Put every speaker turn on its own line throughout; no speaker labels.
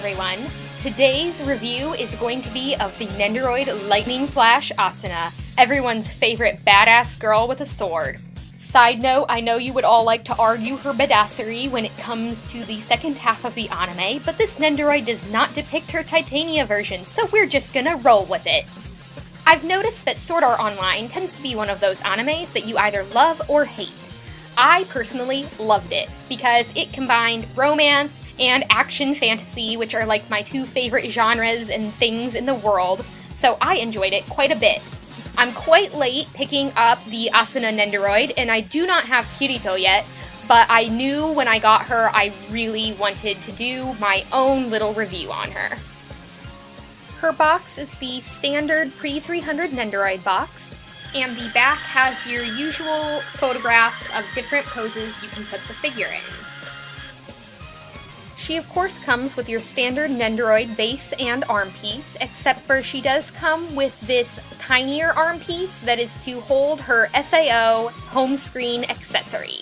everyone! Today's review is going to be of the Nendoroid Lightning Flash Asuna, everyone's favorite badass girl with a sword. Side note, I know you would all like to argue her badassery when it comes to the second half of the anime, but this Nendoroid does not depict her Titania version, so we're just gonna roll with it. I've noticed that Sword Art Online tends to be one of those animes that you either love or hate. I personally loved it, because it combined romance and action fantasy, which are like my two favorite genres and things in the world, so I enjoyed it quite a bit. I'm quite late picking up the Asuna Nendoroid, and I do not have Kirito yet, but I knew when I got her I really wanted to do my own little review on her. Her box is the standard pre-300 Nendoroid box, and the back has your usual photographs of different poses you can put the figure in. She of course comes with your standard Nendoroid base and arm piece, except for she does come with this tinier arm piece that is to hold her SAO home screen accessory.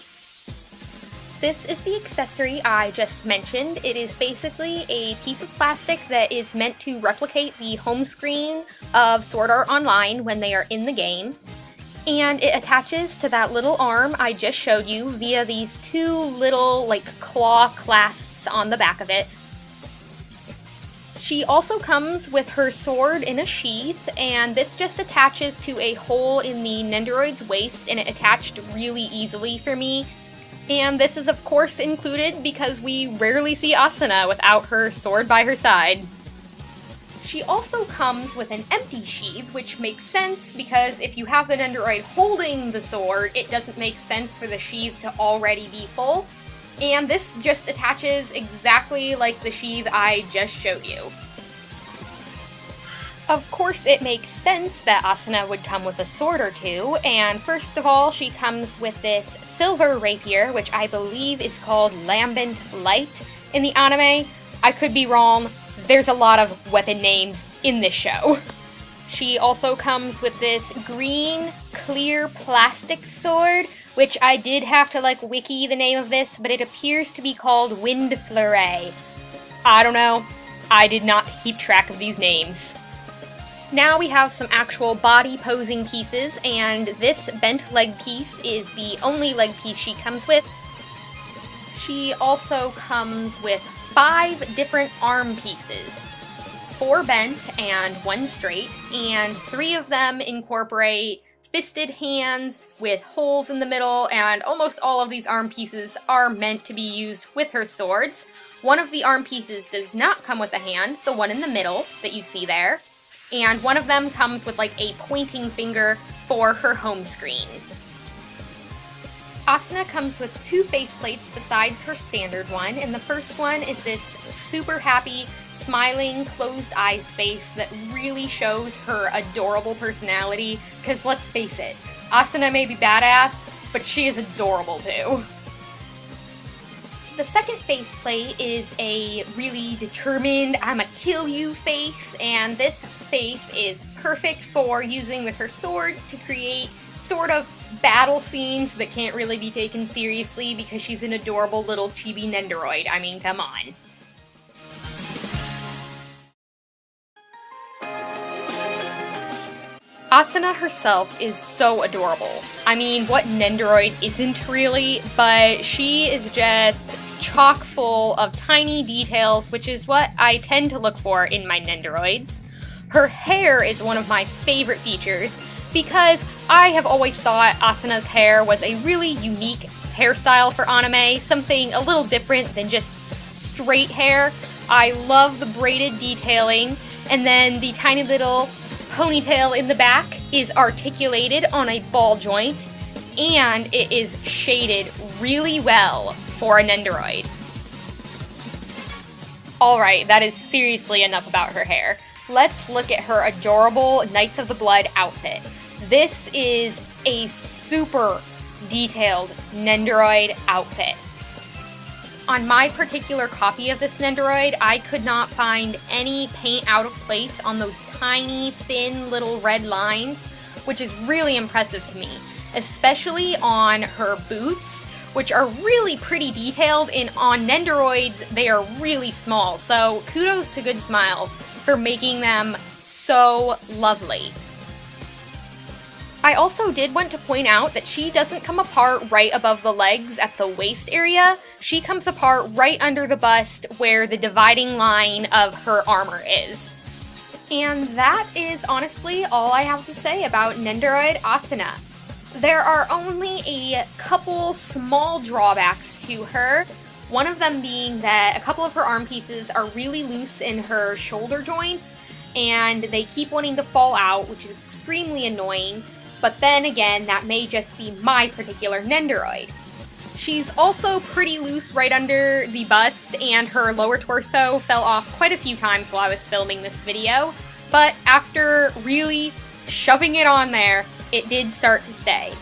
This is the accessory I just mentioned. It is basically a piece of plastic that is meant to replicate the home screen of Sword Art Online when they are in the game. And it attaches to that little arm I just showed you via these two little claw clasps on the back of it. She also comes with her sword in a sheath, and this just attaches to a hole in the Nendoroid's waist, and it attached really easily for me. And this is of course included because we rarely see Asuna without her sword by her side. She also comes with an empty sheath, which makes sense because if you have the Nendoroid holding the sword, it doesn't make sense for the sheath to already be full. And this just attaches exactly like the sheath I just showed you. Of course, it makes sense that Asuna would come with a sword or two, and first of all, she comes with this silver rapier, which I believe is called Lambent Light in the anime. I could be wrong. There's a lot of weapon names in this show. She also comes with this green, clear plastic sword, which I did have to wiki the name of this, but it appears to be called Wind Fleuret. I don't know. I did not keep track of these names. Now we have some actual body posing pieces, and this bent leg piece is the only leg piece she comes with. She also comes with 5 different arm pieces, 4 bent and 1 straight, and 3 of them incorporate fisted hands with holes in the middle, and almost all of these arm pieces are meant to be used with her swords. One of the arm pieces does not come with a hand, the one in the middle that you see there. And one of them comes with a pointing finger for her home screen. Asuna comes with 2 faceplates besides her standard one, and the first one is this super happy, smiling, closed eyes face that really shows her adorable personality, because let's face it, Asuna may be badass, but she is adorable too. The second faceplate is a really determined, I'ma kill you face, and this face is perfect for using with her swords to create sort of battle scenes that can't really be taken seriously because she's an adorable little chibi Nendoroid. I mean, come on. Asuna herself is so adorable. I mean, what Nendoroid isn't really, but she is just chock full of tiny details, which is what I tend to look for in my Nendoroids. Her hair is one of my favorite features, because I have always thought Asuna's hair was a really unique hairstyle for anime, something a little different than just straight hair. I love the braided detailing, and then the tiny little ponytail in the back is articulated on a ball joint, and it is shaded really well for a Nendoroid. Alright, that is seriously enough about her hair. Let's look at her adorable Knights of the Blood outfit. This is a super detailed Nendoroid outfit. On my particular copy of this Nendoroid, I could not find any paint out of place on those tiny, thin little red lines, which is really impressive to me, especially on her boots, which are really pretty detailed, and on Nendoroids, they are really small, so kudos to Good Smile for making them so lovely. I also did want to point out that she doesn't come apart right above the legs at the waist area. She comes apart right under the bust where the dividing line of her armor is. And that is honestly all I have to say about Nendoroid Asuna. There are only a couple small drawbacks to her. One of them being that a couple of her arm pieces are really loose in her shoulder joints, and they keep wanting to fall out, which is extremely annoying. But then again, that may just be my particular Nendoroid. She's also pretty loose right under the bust, and her lower torso fell off quite a few times while I was filming this video, but after really shoving it on there, it did start to stay.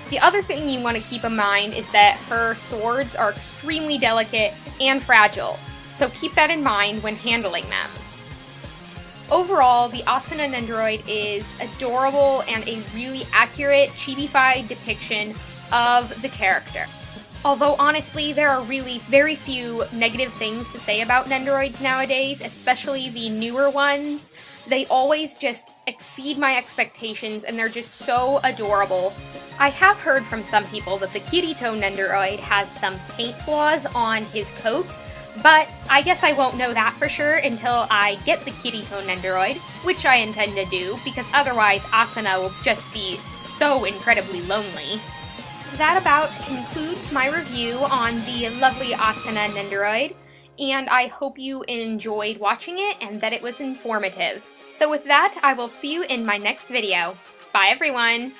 The other thing you want to keep in mind is that her swords are extremely delicate and fragile, so keep that in mind when handling them. Overall, the Asuna Nendoroid is adorable and a really accurate, chibi-fied depiction of the character. Although honestly, there are really very few negative things to say about Nendoroids nowadays, especially the newer ones. They always just exceed my expectations and they're just so adorable. I have heard from some people that the Kirito Nendoroid has some paint flaws on his coat, but I guess I won't know that for sure until I get the Kirito Nendoroid, which I intend to do, because otherwise Asuna will just be so incredibly lonely. That about concludes my review on the lovely Asuna Nendoroid, and I hope you enjoyed watching it and that it was informative. So with that, I will see you in my next video. Bye everyone!